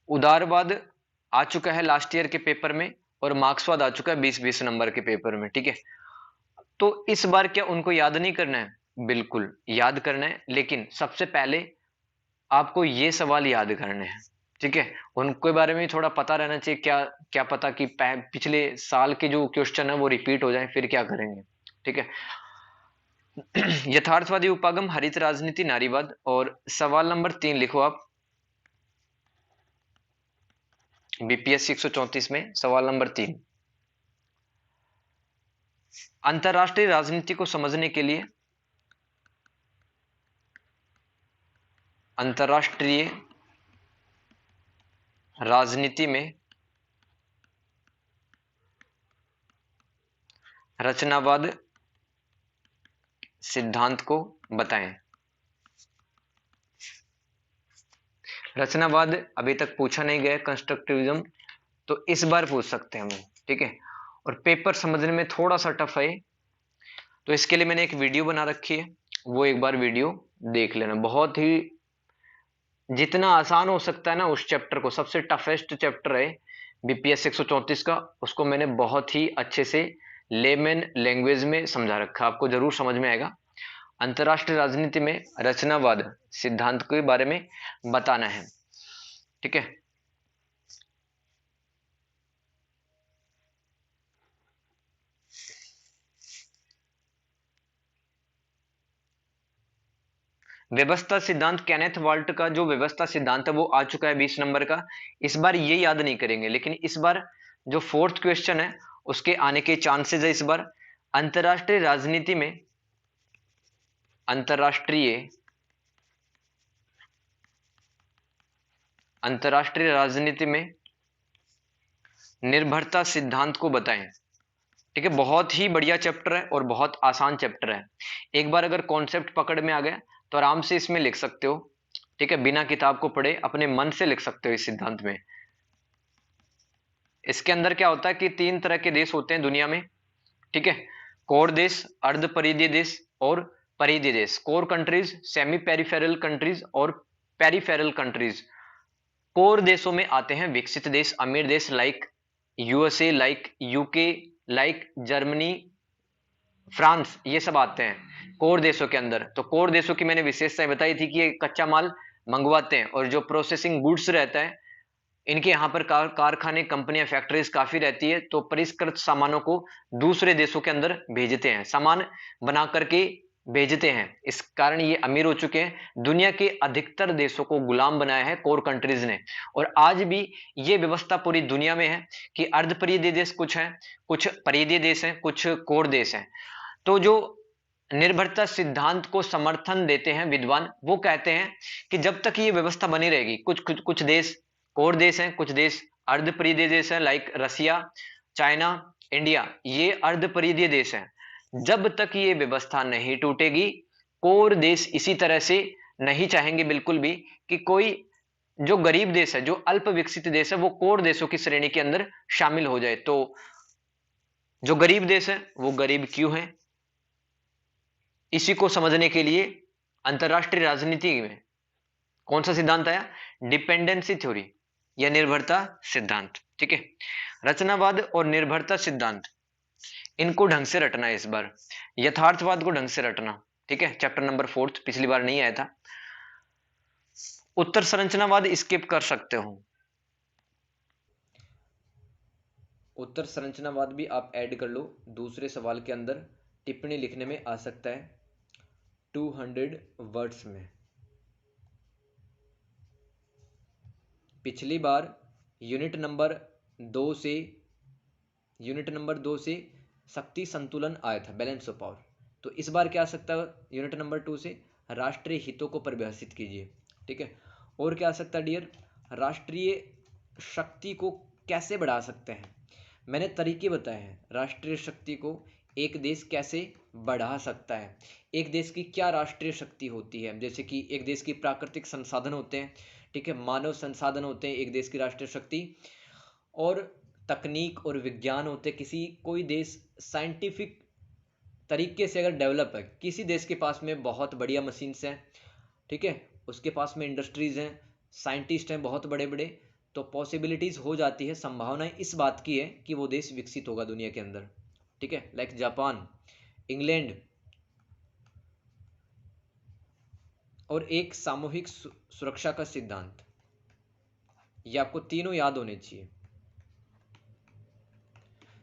उदारवाद आ चुका है last year के पेपर में, और मार्क्सवाद आ चुका है 20-20 नंबर के पेपर में, ठीक है। तो इस बार क्या उनको याद नहीं करना है? बिल्कुल याद करना है, लेकिन सबसे पहले आपको ये सवाल याद करने हैं, ठीक है। उनके बारे में थोड़ा पता रहना चाहिए, क्या क्या पता कि पिछले साल के जो क्वेश्चन है वो रिपीट हो जाए, फिर क्या करेंगे, ठीक है। यथार्थवादी उपागम, हरित राजनीति, नारीवाद। और सवाल नंबर 3 लिखो आप, बीपीएससी 134 में सवाल नंबर 3। अंतरराष्ट्रीय राजनीति को समझने के लिए अंतरराष्ट्रीय राजनीति में रचनावाद सिद्धांत को बताएं। रचनावाद अभी तक पूछा नहीं गया, कंस्ट्रक्टिविज्म तो इस बार पूछ सकते हैं हम, ठीक है। और पेपर समझने में थोड़ा सा टफ है, तो इसके लिए मैंने एक वीडियो बना रखी है, वो एक बार वीडियो देख लेना। बहुत ही जितना आसान हो सकता है ना उस चैप्टर को, सबसे टफेस्ट चैप्टर है बीपीएस 134 का, उसको मैंने बहुत ही अच्छे से लेमन लैंग्वेज में समझा रखा, आपको जरूर समझ में आएगा। अंतरराष्ट्रीय राजनीति में रचनावाद सिद्धांत के बारे में बताना है, ठीक है। व्यवस्था सिद्धांत, केनेथ वाल्ट का जो व्यवस्था सिद्धांत है वो आ चुका है 20 नंबर का। इस बार ये याद नहीं करेंगे, लेकिन इस बार जो 4th क्वेश्चन है उसके आने के चांसेस है इस बार। अंतरराष्ट्रीय राजनीति में अंतरराष्ट्रीय अंतरराष्ट्रीय राजनीति में निर्भरता सिद्धांत को बताएं, ठीक है। बहुत ही बढ़िया चैप्टर है और बहुत आसान चैप्टर है। एक बार अगर कॉन्सेप्ट पकड़ में आ गया तो आराम से इसमें लिख सकते हो, ठीक है। बिना किताब को पढ़े अपने मन से लिख सकते हो इस सिद्धांत में। इसके अंदर क्या होता है कि 3 तरह के देश होते हैं दुनिया में, ठीक है। कोर देश, अर्ध परिधीय देश और परिधीय देश। Core countries, semi peripheral countries और पेरिफेरल कंट्रीज। कोर देशों में आते हैं विकसित देश, अमीर देश, like USA, like UK, like Germany, France, ये सब आते हैं कोर देशों के अंदर। तो कोर देशों की मैंने विशेषताएं बताई थी कि ये कच्चा माल मंगवाते हैं, और जो प्रोसेसिंग गुड्स रहता है इनके यहाँ पर कारखाने, कंपनियां, फैक्ट्रीज काफी रहती है, तो परिष्कृत सामानों को दूसरे देशों के अंदर भेजते हैं, सामान बना करके भेजते हैं। इस कारण ये अमीर हो चुके हैं। दुनिया के अधिकतर देशों को गुलाम बनाया है कोर कंट्रीज ने, और आज भी ये व्यवस्था पूरी दुनिया में है कि अर्धपरिधीय देश कुछ हैं, कुछ परिधीय देश हैं, कुछ कोर देश हैं। तो जो निर्भरता सिद्धांत को समर्थन देते हैं विद्वान, वो कहते हैं कि जब तक ये व्यवस्था बनी रहेगी, कुछ कुछ कुछ देश कोर देश हैं, कुछ देश अर्धपरिधीय देश हैं, लाइक रसिया, चाइना, इंडिया, ये अर्धपरिधीय देश हैं। जब तक ये व्यवस्था नहीं टूटेगी, कोर देश इसी तरह से नहीं चाहेंगे बिल्कुल भी कि कोई जो गरीब देश है, जो अल्प विकसित देश है, वो कोर देशों की श्रेणी के अंदर शामिल हो जाए। तो जो गरीब देश है वो गरीब क्यों है, इसी को समझने के लिए अंतरराष्ट्रीय राजनीति में कौन सा सिद्धांत आया? डिपेंडेंसी थ्योरी या निर्भरता सिद्धांत, ठीक है। रचनावाद और निर्भरता सिद्धांत, इनको ढंग से रटना है इस बार। यथार्थवाद को ढंग से रटना, ठीक है। चैप्टर नंबर 4 पिछली बार नहीं आया था। उत्तर संरचनावाद स्किप कर सकते हो, उत्तर संरचनावाद भी आप ऐड कर लो, दूसरे सवाल के अंदर टिप्पणी लिखने में आ सकता है 200 वर्ड्स में। पिछली बार यूनिट नंबर 2 से शक्ति संतुलन आया था, बैलेंस ऑफ पावर। तो इस बार क्या आ सकता है यूनिट नंबर 2 से? राष्ट्रीय हितों को परिभाषित कीजिए, ठीक है। और क्या आ सकता है डियर? राष्ट्रीय शक्ति को कैसे बढ़ा सकते हैं, मैंने तरीके बताए हैं। राष्ट्रीय शक्ति को एक देश कैसे बढ़ा सकता है, एक देश की क्या राष्ट्रीय शक्ति होती है, जैसे कि एक देश की प्राकृतिक संसाधन होते हैं, ठीक है, मानव संसाधन होते हैं एक देश की राष्ट्रीय शक्ति, और तकनीक और विज्ञान होते हैं। किसी कोई देश साइंटिफिक तरीके से अगर डेवलप है, किसी देश के पास में बहुत बढ़िया मशीन्स हैं, ठीक है, उसके पास में इंडस्ट्रीज हैं, साइंटिस्ट हैं बहुत बड़े बड़े, तो पॉसिबिलिटीज हो जाती है, संभावनाएं इस बात की है कि वो देश विकसित होगा दुनिया के अंदर, ठीक है, लाइक जापान, इंग्लैंड। और एक सामूहिक सुरक्षा का सिद्धांत, ये आपको तीनों याद होने चाहिए।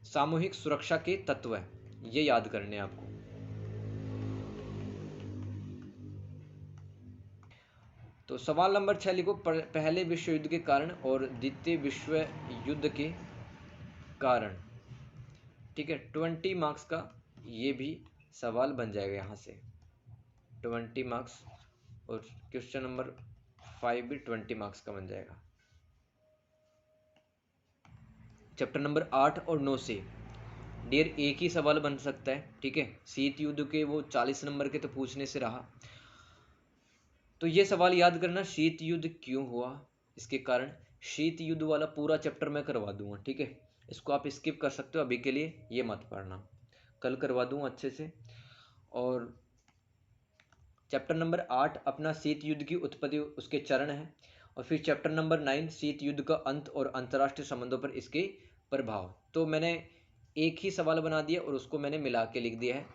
सामूहिक सुरक्षा के तत्व है, ये याद करने हैं आपको। तो सवाल नंबर 6 लिखो, पहले विश्व युद्ध के कारण और द्वितीय विश्व युद्ध के कारण, ठीक है। 20 मार्क्स का ये भी सवाल बन जाएगा यहाँ से, 20 मार्क्स। और क्वेश्चन नंबर 5 भी 20 मार्क्स का बन जाएगा। चैप्टर नंबर 8 और 9 से डियर एक ही सवाल बन सकता है, ठीक है। शीत युद्ध के वो 40 नंबर के तो पूछने से रहा, तो ये सवाल याद करना, शीत युद्ध क्यों हुआ, इसके कारण। शीत युद्ध वाला पूरा चैप्टर मैं करवा दूंगा, ठीक है। इसको आप स्किप कर सकते हो, अभी के लिए ये मत पढ़ना, कल करवा दूंगा अच्छे से। और चैप्टर नंबर 8 अपना शीत युद्ध की उत्पत्ति, उसके चरण है। और फिर चैप्टर नंबर 9 शीत युद्ध का अंत और अंतर्राष्ट्रीय संबंधों पर इसके प्रभाव। तो मैंने एक ही सवाल बना दिया और उसको मैंने मिला के लिख दिया है।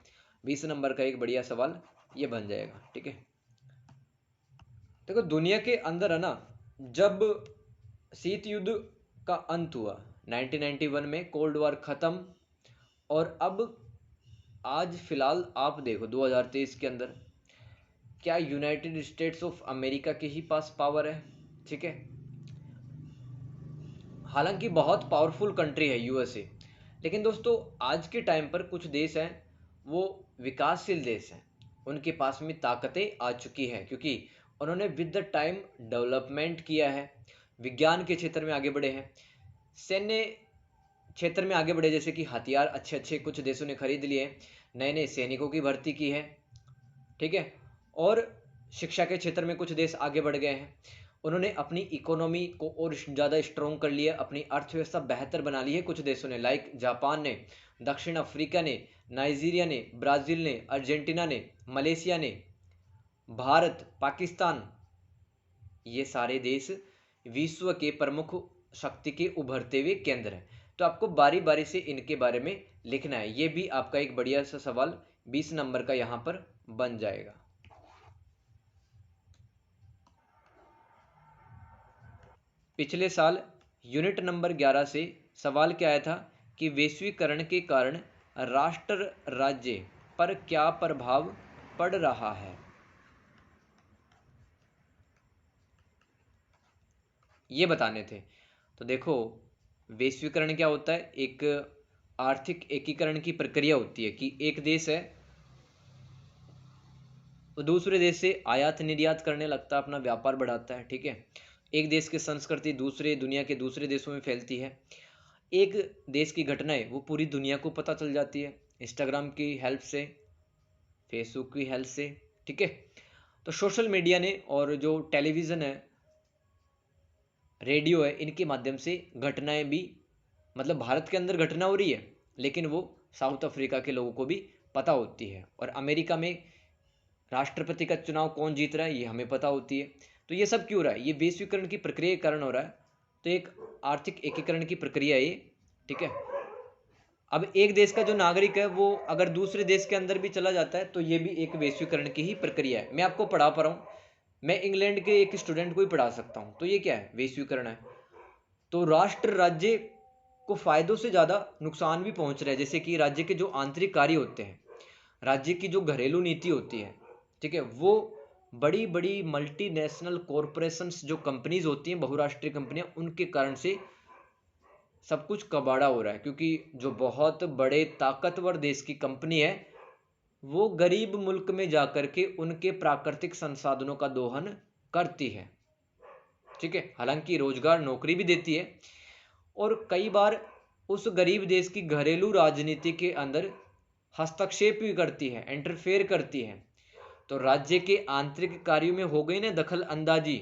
20 नंबर का एक बढ़िया सवाल ये बन जाएगा, ठीक है। देखो दुनिया के अंदर है ना, जब शीत युद्ध का अंत हुआ 1991 में, कोल्ड वॉर खत्म, और अब आज फिलहाल आप देखो 2023 के अंदर क्या यूनाइटेड स्टेट्स ऑफ अमेरिका के ही पास पावर है, ठीक है। हालांकि बहुत पावरफुल कंट्री है यूएसए, लेकिन दोस्तों आज के टाइम पर कुछ देश हैं वो विकासशील देश हैं, उनके पास में ताकतें आ चुकी हैं क्योंकि उन्होंने विद द टाइम डेवलपमेंट किया है, विज्ञान के क्षेत्र में आगे बढ़े हैं, सैन्य क्षेत्र में आगे बढ़े, जैसे कि हथियार अच्छे अच्छे कुछ देशों ने खरीद लिए, नए नए सैनिकों की भर्ती की है, ठीक है। और शिक्षा के क्षेत्र में कुछ देश आगे बढ़ गए हैं, उन्होंने अपनी इकोनॉमी को और ज़्यादा स्ट्रॉन्ग कर लिया, अपनी अर्थव्यवस्था बेहतर बना ली है कुछ देशों ने, लाइक जापान ने, दक्षिण अफ्रीका ने, नाइजीरिया ने, ब्राज़ील ने, अर्जेंटीना ने, मलेशिया ने, भारत, पाकिस्तान। ये सारे देश विश्व के प्रमुख शक्ति के उभरते हुए केंद्र हैं। तो आपको बारी बारी से इनके बारे में लिखना है, ये भी आपका एक बढ़िया सा सवाल 20 नंबर का यहाँ पर बन जाएगा। पिछले साल यूनिट नंबर 11 से सवाल क्या आया था कि वैश्वीकरण के कारण राष्ट्र राज्य पर क्या प्रभाव पड़ रहा है, ये बताने थे। तो देखो वैश्वीकरण क्या होता है, एक आर्थिक एकीकरण की प्रक्रिया होती है कि एक देश है वो दूसरे देश से आयात निर्यात करने लगता है, अपना व्यापार बढ़ाता है, ठीक है। एक देश की संस्कृति दूसरे दुनिया के दूसरे देशों में फैलती है, एक देश की घटनाएं वो पूरी दुनिया को पता चल जाती है इंस्टाग्राम की हेल्प से, फेसबुक की हेल्प से, ठीक है। तो सोशल मीडिया ने और जो टेलीविज़न है, रेडियो है, इनके माध्यम से घटनाएं भी, मतलब भारत के अंदर घटना हो रही है लेकिन वो साउथ अफ्रीका के लोगों को भी पता होती है, और अमेरिका में राष्ट्रपति का चुनाव कौन जीत रहा है ये हमें पता होती है। तो ये सब क्यों हो रहा है, ये वैश्वीकरण की प्रक्रिया के कारण हो रहा है। तो एक आर्थिक एकीकरण की प्रक्रिया है ये, ठीक है। अब एक देश का जो नागरिक है वो अगर दूसरे देश के अंदर भी चला जाता है तो ये भी एक वैश्वीकरण की ही प्रक्रिया है। मैं आपको पढ़ा पा रहा हूँ, मैं इंग्लैंड के एक स्टूडेंट को ही पढ़ा सकता हूँ, तो ये क्या है, वैश्वीकरण है। तो राष्ट्र राज्य को फायदों से ज़्यादा नुकसान भी पहुंच रहा है, जैसे कि राज्य के जो आंतरिक कार्य होते हैं, राज्य की जो घरेलू नीति होती है, ठीक है, वो बड़ी बड़ी मल्टीनेशनल कॉरपोरेशंस जो कंपनीज होती हैं, बहुराष्ट्रीय कंपनियां, उनके कारण से सब कुछ कबाड़ा हो रहा है, क्योंकि जो बहुत बड़े ताकतवर देश की कंपनी है वो गरीब मुल्क में जाकर के उनके प्राकृतिक संसाधनों का दोहन करती है, ठीक है। हालांकि रोजगार नौकरी भी देती है और कई बार उस गरीब देश की घरेलू राजनीति के अंदर हस्तक्षेप भी करती है, इंटरफेयर करती है। तो राज्य के आंतरिक कार्यों में हो गई ना दखल अंदाजी।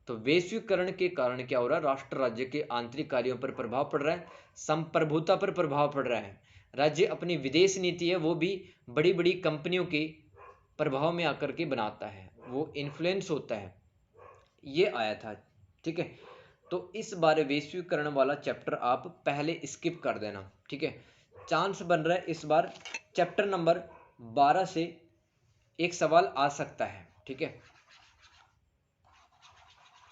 तो वैश्वीकरण के कारण क्या हो रहा है, राष्ट्र राज्य के आंतरिक कार्यों पर प्रभाव पड़ रहा है, संप्रभुता पर प्रभाव पड़ रहा है। राज्य अपनी विदेश नीति है वो भी बड़ी बड़ी कंपनियों के प्रभाव में आकर के बनाता है, वो इन्फ्लुएंस होता है, ये आया था, ठीक है। तो इस बार वैश्वीकरण वाला चैप्टर आप पहले स्किप कर देना, ठीक है। चांस बन रहा है इस बार चैप्टर नंबर 12 से एक सवाल आ सकता है, ठीक है।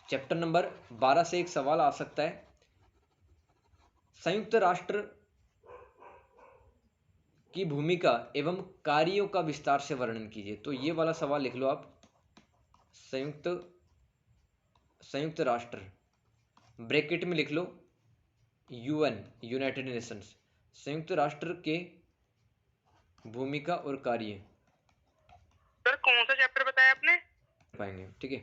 चैप्टर नंबर 12 से एक सवाल आ सकता है। संयुक्त राष्ट्र की भूमिका एवं कार्यों का विस्तार से वर्णन कीजिए। तो ये वाला सवाल लिख लो आप। संयुक्त राष्ट्र ब्रैकेट में लिख लो यूएन, यूनाइटेड नेशंस, संयुक्त राष्ट्र के भूमिका और कार्य। सर कौन सा चैप्टर बताया आपने? पाएंगे, ठीक है।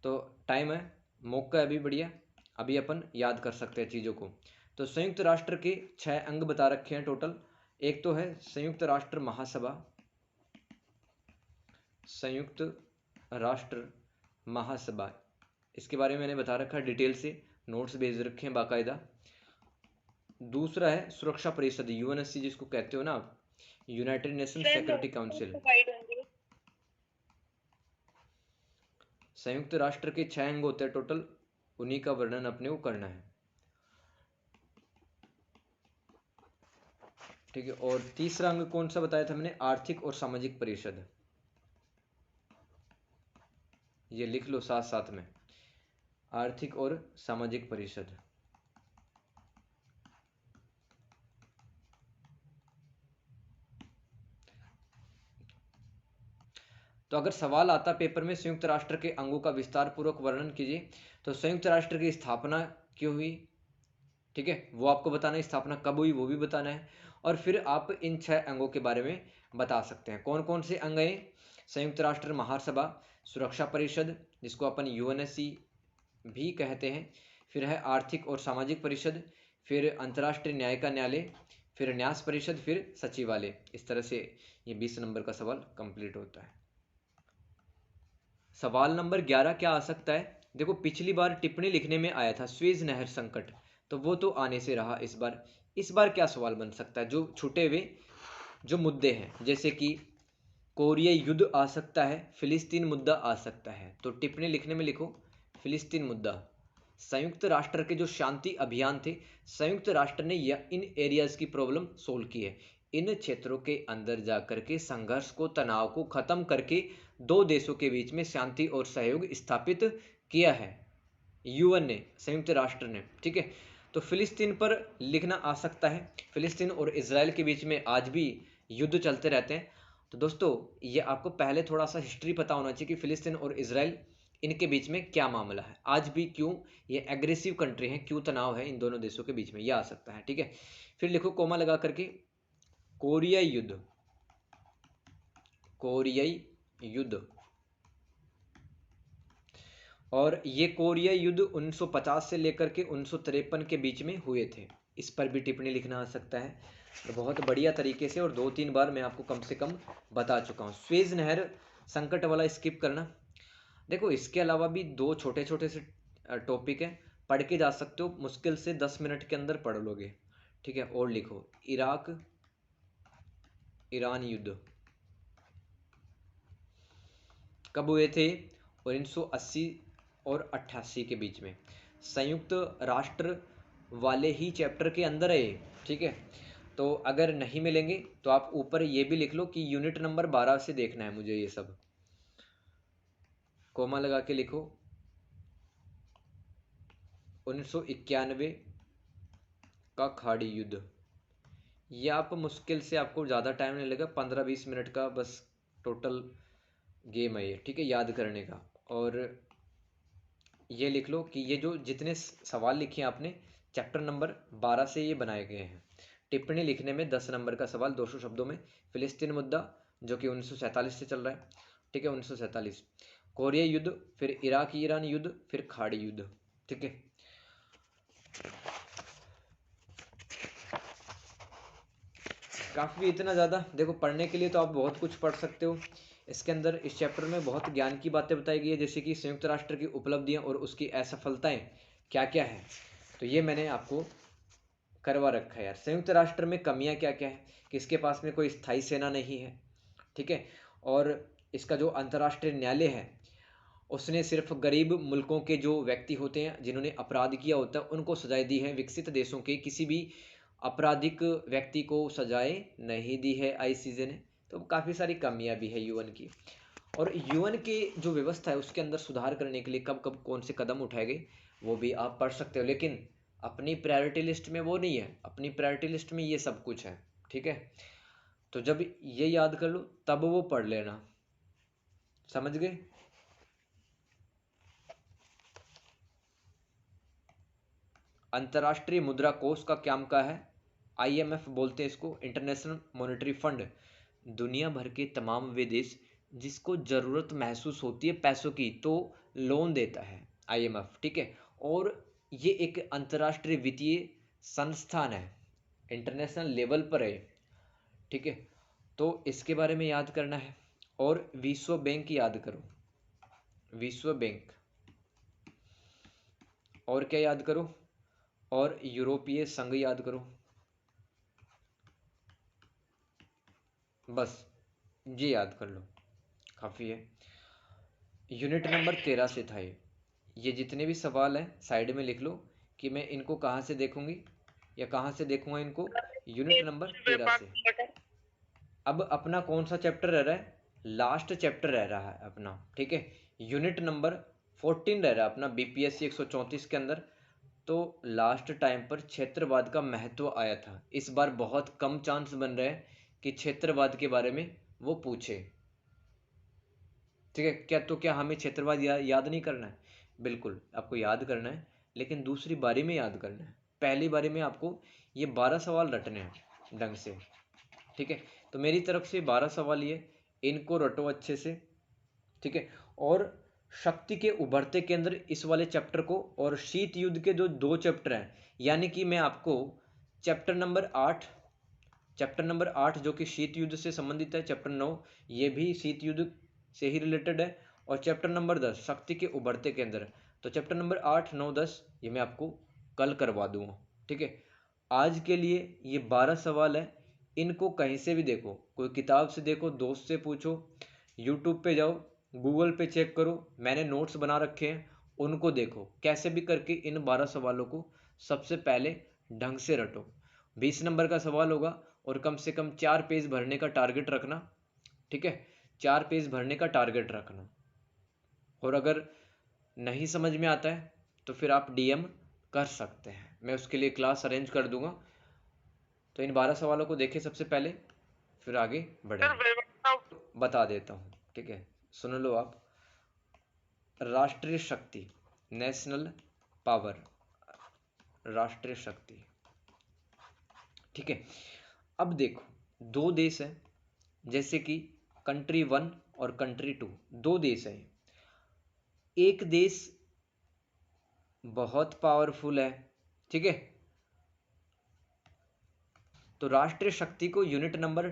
तो टाइम है, मौका है अभी, बढ़िया, अभी अपन याद कर सकते हैं चीज़ों को। तो संयुक्त राष्ट्र के 6 अंग बता रखे हैं टोटल। एक तो है संयुक्त राष्ट्र महासभा, संयुक्त राष्ट्र महासभा, इसके बारे में मैंने बता रखा है डिटेल से, नोट्स भेज रखे हैं बाकायदा। दूसरा है सुरक्षा परिषद, यूएनएससी जिसको कहते हो ना आप, यूनाइटेड नेशन सिक्योरिटी काउंसिल। संयुक्त राष्ट्र के 6 अंग होते हैं टोटल, उन्हीं का वर्णन अपने को करना है, ठीक है। और तीसरा अंग कौन सा बताया था मैंने? आर्थिक और सामाजिक परिषद, ये लिख लो साथ साथ में, आर्थिक और सामाजिक परिषद। तो अगर सवाल आता पेपर में संयुक्त राष्ट्र के अंगों का विस्तार पूर्वक वर्णन कीजिए, तो संयुक्त राष्ट्र की स्थापना क्यों हुई, ठीक है, वो आपको बताना है, स्थापना कब हुई वो भी बताना है, और फिर आप इन 6 अंगों के बारे में बता सकते हैं। कौन कौन से अंग हैं? संयुक्त राष्ट्र महासभा, सुरक्षा परिषद जिसको अपन यूएनएससी भी कहते हैं, फिर है आर्थिक और सामाजिक परिषद, फिर अंतर्राष्ट्रीय न्याय का न्यायालय, फिर न्यास परिषद, फिर सचिवालय। इस तरह से ये 20 नंबर का सवाल कंप्लीट होता है। सवाल नंबर 11 क्या आ सकता है? देखो पिछली बार टिप्पणी लिखने में आया था स्वेज नहर संकट, तो वो तो आने से रहा। इस बार क्या सवाल बन सकता है जो छूटे हुए जो मुद्दे हैं, जैसे कि कोरिया युद्ध आ सकता है, फिलिस्तीन मुद्दा आ सकता है। तो टिप्पणी लिखने में लिखो फिलिस्तीन मुद्दा। संयुक्त राष्ट्र के जो शांति अभियान थे, संयुक्त राष्ट्र ने इन एरियाज की प्रॉब्लम सोल्व की है। इन क्षेत्रों के अंदर जाकर के संघर्ष को, तनाव को खत्म करके दो देशों के बीच में शांति और सहयोग स्थापित किया है यूएन ने, संयुक्त राष्ट्र ने, ठीक है। तो फिलिस्तीन पर लिखना आ सकता है। फिलिस्तीन और इजराइल के बीच में आज भी युद्ध चलते रहते हैं। तो दोस्तों ये आपको पहले थोड़ा सा हिस्ट्री पता होना चाहिए कि फिलिस्तीन और इजराइल इनके बीच में क्या मामला है, आज भी क्यों ये एग्रेसिव कंट्री है, क्यों तनाव है इन दोनों देशों के बीच में, यह आ सकता है, ठीक है। फिर लिखो कोमा लगा करके कोरियाई युद्ध, कोरियाई युद्ध। और ये कोरिया युद्ध 1950 से लेकर के 1953 के बीच में हुए थे, इस पर भी टिप्पणी लिखना आ सकता है। तो बहुत बढ़िया तरीके से, और 2-3 बार मैं आपको कम से कम बता चुका हूँ। स्वेज नहर संकट वाला स्किप करना। देखो इसके अलावा भी 2 छोटे छोटे से टॉपिक हैं, पढ़ के जा सकते हो, मुश्किल से 10 मिनट के अंदर पढ़ लोगे, ठीक है। और लिखो इराक ईरान युद्ध कब हुए थे? 1980 और 88 के बीच में। संयुक्त राष्ट्र वाले ही चैप्टर के अंदर है, ठीक है। तो अगर नहीं मिलेंगे तो आप ऊपर ये भी लिख लो कि यूनिट नंबर 12 से देखना है मुझे, ये सब कोमा लगा के लिखो 1991 का खाड़ी युद्ध। ये आप मुश्किल से, आपको ज़्यादा टाइम नहीं लगेगा, 15-20 मिनट का बस टोटल गेम है ये, ठीक है, याद करने का। और ये लिख लो कि ये जो जितने सवाल लिखे हैं आपने चैप्टर नंबर 12 से ये बनाए गए हैं। टिप्पणी लिखने में 10 नंबर का सवाल 200 शब्दों में। फिलिस्तीन मुद्दा जो कि 1947 से चल रहा है, ठीक है, 1947। कोरिया युद्ध, फिर इराक ईरान युद्ध, फिर खाड़ी युद्ध, ठीक है। काफ़ी इतना ज़्यादा देखो पढ़ने के लिए तो आप बहुत कुछ पढ़ सकते हो। इसके अंदर इस चैप्टर में बहुत ज्ञान की बातें बताई गई है, जैसे कि संयुक्त राष्ट्र की उपलब्धियां और उसकी असफलताएं क्या क्या है, तो ये मैंने आपको करवा रखा है यार। संयुक्त राष्ट्र में कमियां क्या क्या है कि इसके पास में कोई स्थायी सेना नहीं है, ठीक है। और इसका जो अंतर्राष्ट्रीय न्यायालय है उसने सिर्फ गरीब मुल्कों के जो व्यक्ति होते हैं जिन्होंने अपराध किया होता है उनको सजाएं दी है, विकसित देशों के किसी भी आपराधिक व्यक्ति को सजाएं नहीं दी है आईसीजे ने। तो काफ़ी सारी कमियां भी है यूएन की। और यूएन के जो व्यवस्था है उसके अंदर सुधार करने के लिए कब कब कौन से कदम उठाए गए वो भी आप पढ़ सकते हो, लेकिन अपनी प्रायोरिटी लिस्ट में वो नहीं है, अपनी प्रायोरिटी लिस्ट में ये सब कुछ है। ठीक है, तो जब ये याद कर लो तब वो पढ़ लेना। समझ गए? अंतर्राष्ट्रीय मुद्रा कोष का क्या काम है? आईएमएफ बोलते हैं इसको, इंटरनेशनल मॉनेटरी फंड। दुनिया भर के तमाम वे देश जिसको ज़रूरत महसूस होती है पैसों की तो लोन देता है आईएमएफ। ठीक है, और ये एक अंतर्राष्ट्रीय वित्तीय संस्थान है, इंटरनेशनल लेवल पर है। ठीक है, तो इसके बारे में याद करना है। और विश्व बैंक याद करो, विश्व बैंक। और क्या याद करो? और यूरोपीय संघ याद करो। बस ये याद कर लो, काफ़ी है। यूनिट नंबर 13 से था ये जितने भी सवाल हैं साइड में लिख लो कि मैं इनको कहाँ से देखूंगी या कहाँ से देखूंगा इनको। यूनिट नंबर 13 से। अब अपना कौन सा चैप्टर रह रहा है? लास्ट चैप्टर रह रहा है अपना। ठीक है, यूनिट नंबर 14 रह रहा है अपना बीपीएससी 134 के अंदर। तो लास्ट टाइम पर क्षेत्रवाद का महत्व आया था, इस बार बहुत कम चांस बन रहे हैं कि क्षेत्रवाद के बारे में वो पूछे। ठीक है, क्या हमें क्षेत्रवाद याद नहीं करना है? बिल्कुल आपको याद करना है, लेकिन दूसरी बारी में याद करना है। पहली बारी में आपको ये 12 सवाल रटने हैं ढंग से। ठीक है, तो मेरी तरफ से 12 सवाल ये, इनको रटो अच्छे से। ठीक है, और शक्ति के उभरते केंद्र इस वाले चैप्टर को, और शीत युद्ध के जो 2 चैप्टर हैं, यानी कि मैं आपको चैप्टर नंबर 8 जो कि शीत युद्ध से संबंधित है, चैप्टर 9 ये भी शीत युद्ध से ही रिलेटेड है, और चैप्टर नंबर 10 शक्ति के उभरते केंद्र। तो चैप्टर नंबर 8, 9, 10 ये मैं आपको कल करवा दूंगा। ठीक है, आज के लिए ये 12 सवाल है, इनको कहीं से भी देखो, कोई किताब से देखो, दोस्त से पूछो, यूट्यूब पे जाओ, गूगल पे चेक करो, मैंने नोट्स बना रखे हैं उनको देखो, कैसे भी करके इन 12 सवालों को सबसे पहले ढंग से रटो। 20 नंबर का सवाल होगा और कम से कम 4 पेज भरने का टारगेट रखना। ठीक है, 4 पेज भरने का टारगेट रखना। और अगर नहीं समझ में आता है तो फिर आप डीएम कर सकते हैं, मैं उसके लिए क्लास अरेंज कर दूंगा। तो इन 12 सवालों को देखें सबसे पहले, फिर आगे बढ़ेंगे। बता देता हूँ, ठीक है, सुन लो आप। राष्ट्रीय शक्ति, नेशनल पावर, राष्ट्रीय शक्ति। ठीक है, अब देखो 2 देश हैं, जैसे कि कंट्री 1 और कंट्री 2, 2 देश हैं। एक देश बहुत पावरफुल है। ठीक है, तो राष्ट्रीय शक्ति को यूनिट नंबर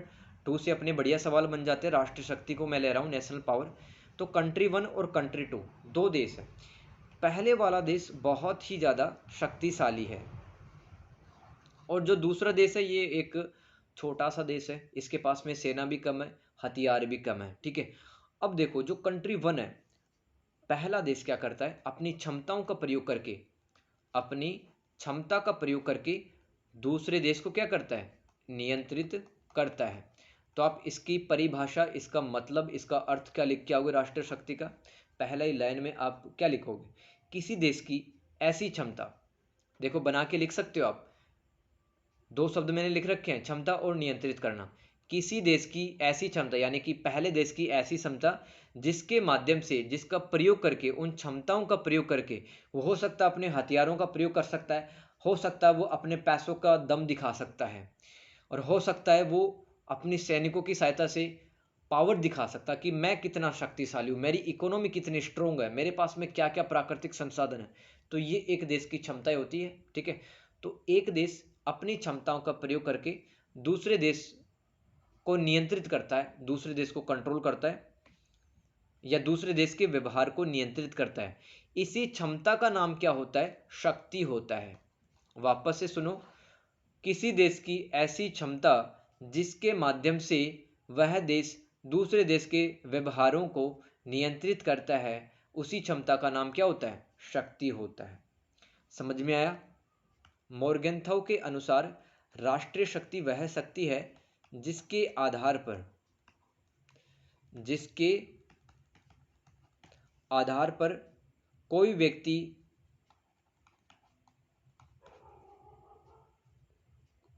2 से अपने बढ़िया सवाल बन जाते हैं। राष्ट्रीय शक्ति को मैं ले रहा हूं नेशनल पावर। तो कंट्री 1 और कंट्री 2, 2 देश हैं। पहले वाला देश बहुत ही ज़्यादा शक्तिशाली है, और जो दूसरा देश है ये एक छोटा सा देश है, इसके पास में सेना भी कम है, हथियार भी कम है। ठीक है, अब देखो जो कंट्री 1 है, पहला देश क्या करता है, अपनी क्षमताओं का प्रयोग करके, अपनी क्षमता का प्रयोग करके दूसरे देश को क्या करता है, नियंत्रित करता है। तो आप इसकी परिभाषा, इसका मतलब, इसका अर्थ क्या लिख के आओगे राष्ट्रीय शक्ति का? पहला ही लाइन में आप क्या लिखोगे, किसी देश की ऐसी क्षमता। देखो बना के लिख सकते हो आप, 2 शब्द मैंने लिख रखे हैं, क्षमता और नियंत्रित करना। किसी देश की ऐसी क्षमता, यानी कि पहले देश की ऐसी क्षमता जिसके माध्यम से, जिसका प्रयोग करके, उन क्षमताओं का प्रयोग करके वो हो सकता है अपने हथियारों का प्रयोग कर सकता है, हो सकता है वो अपने पैसों का दम दिखा सकता है, और हो सकता है वो अपनी सैनिकों की सहायता से पावर दिखा सकता है कि मैं कितना शक्तिशाली हूँ, मेरी इकोनॉमी कितनी स्ट्रोंग है, मेरे पास में क्या क्या प्राकृतिक संसाधन है। तो ये एक देश की क्षमताएं होती है। ठीक है, तो एक देश अपनी क्षमताओं का प्रयोग करके दूसरे देश को नियंत्रित करता है, दूसरे देश को कंट्रोल करता है, या दूसरे देश के व्यवहार को नियंत्रित करता है। इसी क्षमता का नाम क्या होता है, शक्ति होता है। वापस से सुनो, किसी देश की ऐसी क्षमता जिसके माध्यम से वह देश दूसरे देश के व्यवहारों को नियंत्रित करता है, उसी क्षमता का नाम क्या होता है? शक्ति होता है। समझ में आया? मोर्गेंथाउ के अनुसार राष्ट्रीय शक्ति वह शक्ति है जिसके आधार पर कोई व्यक्ति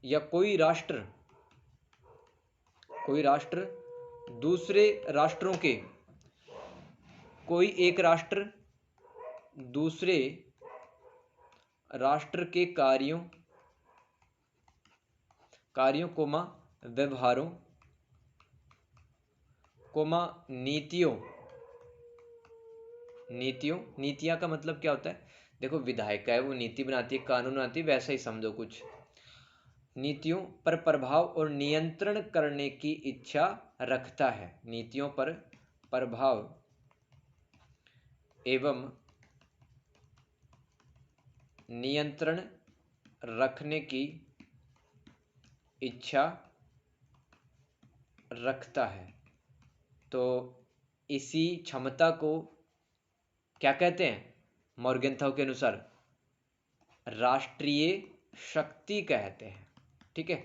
या कोई राष्ट्र दूसरे राष्ट्रों के कोई एक राष्ट्र दूसरे राष्ट्र के कार्यों कोमा व्यवहारों कोमा नीतियां का मतलब क्या होता है? देखो, विधायिका है, वो नीति बनाती है, कानून बनाती है, वैसा ही समझो कुछ। नीतियों पर प्रभाव और नियंत्रण करने की इच्छा रखता है। नीतियों पर प्रभाव एवं नियंत्रण रखने की इच्छा रखता है। तो इसी क्षमता को क्या कहते हैं? मोर्गेंथाउ के अनुसार राष्ट्रीय शक्ति कहते हैं। ठीक है।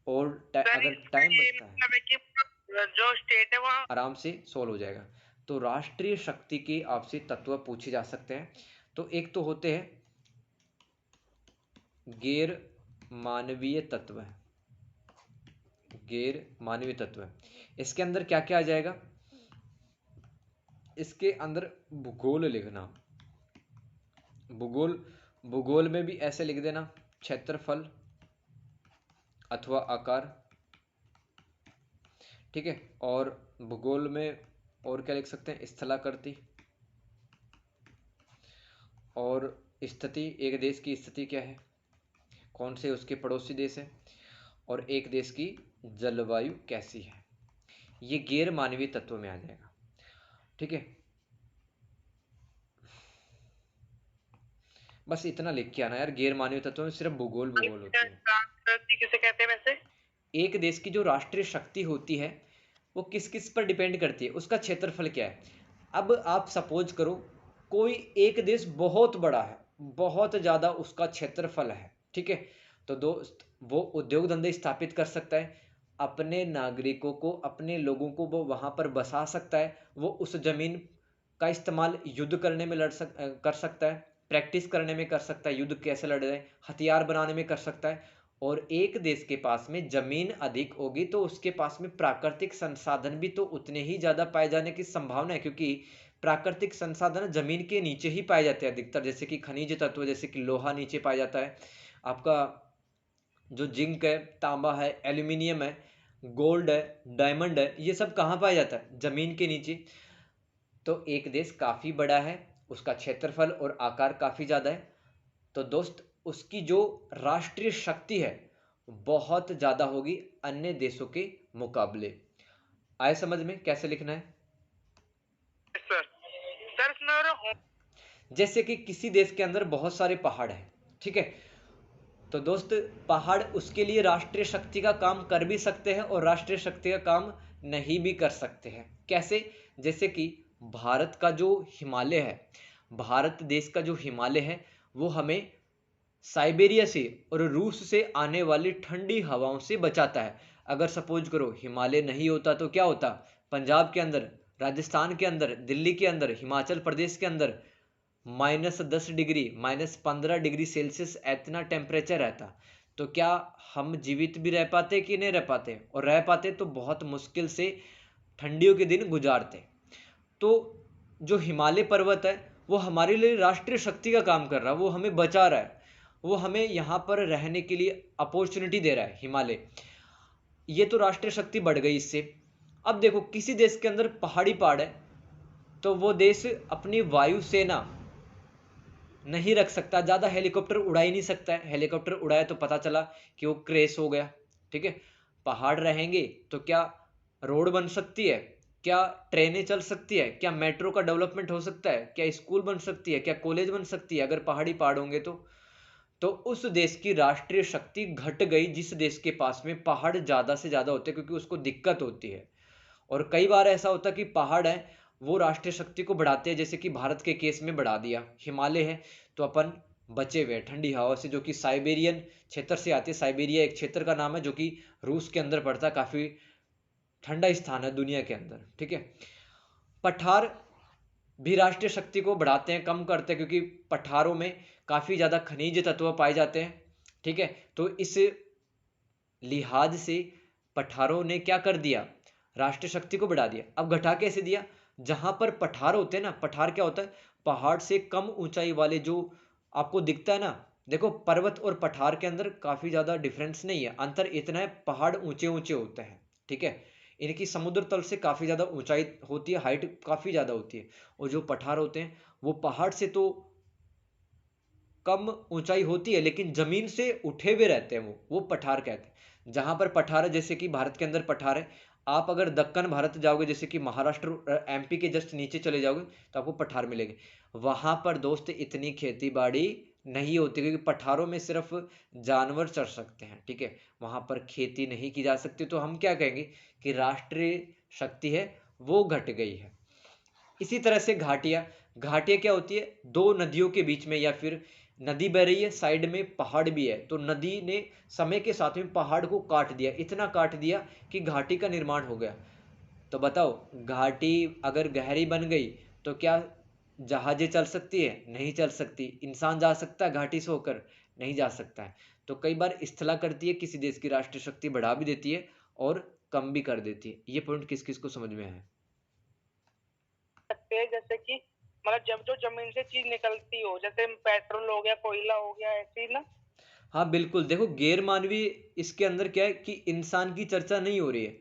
और अगर टाइम बचता है मतलब है कि जो स्टेट है वहाँ आराम से सोल्व हो जाएगा। तो राष्ट्रीय शक्ति के आपसे तत्व पूछे जा सकते हैं। तो एक तो होते हैं गैर मानवीय तत्व। इसके अंदर क्या क्या आ जाएगा? इसके अंदर भूगोल लिखना। भूगोल में भी ऐसे लिख देना, क्षेत्रफल अथवा आकार। ठीक है। और भूगोल में और क्या लिख सकते हैं? स्थलाकृति और स्थिति। एक देश की स्थिति क्या है, कौन से उसके पड़ोसी देश हैं, और एक देश की जलवायु कैसी है। ये गैर मानवीय तत्व में आ जाएगा। ठीक है। बस इतना लिख के आना यार, गैर मानवीय तत्व में सिर्फ भूगोल होती है। किसे कहते हैं वैसे? एक देश की जो राष्ट्रीय शक्ति होती है वो किस किस पर डिपेंड करती है? उसका क्षेत्रफल क्या है। अब आप सपोज करो कोई एक देश बहुत बड़ा है, बहुत ज़्यादा उसका क्षेत्रफल है। ठीक है। तो दोस्त, वो उद्योग धंधे स्थापित कर सकता है, अपने नागरिकों को, अपने लोगों को वो वहाँ पर बसा सकता है, वो उस जमीन का इस्तेमाल युद्ध करने में कर सकता है, प्रैक्टिस करने में कर सकता है, युद्ध कैसे लड़ रहे हैं, हथियार बनाने में कर सकता है। और एक देश के पास में जमीन अधिक होगी तो उसके पास में प्राकृतिक संसाधन भी तो उतने ही ज्यादा पाए जाने की संभावना है, क्योंकि प्राकृतिक संसाधन जमीन के नीचे ही पाए जाते हैं अधिकतर। जैसे कि खनिज तत्व, जैसे कि लोहा नीचे पाया जाता है, आपका जो जिंक है, तांबा है, एल्यूमिनियम है, गोल्ड है, डायमंड है, ये सब कहाँ पाया जाता है? जमीन के नीचे। तो एक देश काफी बड़ा है, उसका क्षेत्रफल और आकार काफी ज्यादा है, तो दोस्त उसकी जो राष्ट्रीय शक्ति है बहुत ज्यादा होगी अन्य देशों के मुकाबले। आए समझ में कैसे लिखना है? सर जैसे कि किसी देश के अंदर बहुत सारे पहाड़ हैं। ठीक है। तो दोस्त पहाड़ उसके लिए राष्ट्रीय शक्ति का काम कर भी सकते हैं और राष्ट्रीय शक्ति का काम नहीं भी कर सकते हैं। कैसे? जैसे कि भारत का जो हिमालय है, भारत देश का जो हिमालय है वो हमें साइबेरिया से और रूस से आने वाली ठंडी हवाओं से बचाता है। अगर सपोज करो हिमालय नहीं होता तो क्या होता? पंजाब के अंदर, राजस्थान के अंदर, दिल्ली के अंदर, हिमाचल प्रदेश के अंदर -10 डिग्री, -15 डिग्री सेल्सियस इतना टेम्परेचर रहता। तो क्या हम जीवित भी रह पाते कि नहीं रह पाते? और रह पाते तो बहुत मुश्किल से ठंडियों के दिन गुजारते। तो जो हिमालय पर्वत है वो हमारे लिए राष्ट्रीय शक्ति का काम कर रहा है, वो हमें बचा रहा है, वो हमें यहाँ पर रहने के लिए अपॉर्चुनिटी दे रहा है हिमालय। ये तो राष्ट्रीय शक्ति बढ़ गई इससे। अब देखो किसी देश के अंदर पहाड़ है तो वो देश अपनी वायुसेना नहीं रख सकता, ज्यादा हेलीकॉप्टर उड़ा ही नहीं सकता है। हेलीकॉप्टर उड़ाया तो पता चला कि वो क्रैश हो गया। ठीक है। पहाड़ रहेंगे तो क्या रोड बन सकती है, क्या ट्रेनें चल सकती है, क्या मेट्रो का डेवलपमेंट हो सकता है, क्या स्कूल बन सकती है, क्या कॉलेज बन सकती है? अगर पहाड़ होंगे तो उस देश की राष्ट्रीय शक्ति घट गई जिस देश के पास में पहाड़ ज्यादा से ज्यादा होते हैं, क्योंकि उसको दिक्कत होती है। और कई बार ऐसा होता है कि पहाड़ है वो राष्ट्रीय शक्ति को बढ़ाते हैं, जैसे कि भारत के केस में बढ़ा दिया। हिमालय है तो अपन बचे हुए हैं ठंडी हवा से, जो कि साइबेरियन क्षेत्र से आती है। साइबेरिया एक क्षेत्र का नाम है जो कि रूस के अंदर पड़ता है, काफी ठंडा स्थान है दुनिया के अंदर, ठीक है। पठार भी राष्ट्रीय शक्ति को बढ़ाते हैं, कम करते हैं, क्योंकि पठारों में काफी ज्यादा खनिज तत्व पाए जाते हैं, ठीक है। तो इस लिहाज से पठारों ने क्या कर दिया, राष्ट्रीय शक्ति को बढ़ा दिया। अब घटा कैसे दिया, जहां पर पठार होते हैं ना, पठार क्या होता है, पहाड़ से कम ऊंचाई वाले, जो आपको दिखता है ना, देखो पर्वत और पठार के अंदर काफी ज्यादा डिफरेंस नहीं है, अंतर इतना है पहाड़ ऊंचे ऊंचे होते हैं, ठीक है। इनकी समुद्र तल से काफी ज्यादा ऊंचाई होती है, हाइट काफी ज्यादा होती है। और जो पठार होते हैं वो पहाड़ से तो कम ऊंचाई होती है, लेकिन जमीन से उठे हुए रहते हैं, वो पठार कहते हैं। जहां पर पठार है, जैसे कि भारत के अंदर पठार है, आप अगर दक्कन भारत जाओगे, जैसे कि महाराष्ट्र एमपी के जस्ट नीचे चले जाओगे, तो आपको पठार मिलेंगे। वहां पर दोस्त इतनी खेती बाड़ी नहीं होती, क्योंकि पठारों में सिर्फ जानवर चर सकते हैं, ठीक है। वहां पर खेती नहीं की जा सकती, तो हम क्या कहेंगे कि राष्ट्रीय शक्ति है वो घट गई है। इसी तरह से घाटियां, घाटियां क्या होती है, दो नदियों के बीच में, या फिर नदी बह रही है, साइड में पहाड़ भी है, तो नदी ने समय के साथ में पहाड़ को काट दिया, इतना काट दिया कि घाटी का निर्माण हो गया। तो बताओ, घाटी अगर गहरी बन गई तो क्या जहाजें चल सकती है, नहीं चल सकती। इंसान जा सकता है घाटी से होकर, नहीं जा सकता है। तो कई बार स्थला करती है, किसी देश की राष्ट्रीय शक्ति बढ़ा भी देती है और कम भी कर देती है। ये पॉइंट किस किस को समझ में है? सकते हैं, जैसे कि मतलब जब जो जमीन से चीज निकलती हो, जैसे पेट्रोल हो गया, कोयला हो गया, ऐसे ही ना। हाँ बिल्कुल, देखो गैर मानवीय इसके अंदर क्या है कि इंसान की चर्चा नहीं हो रही है।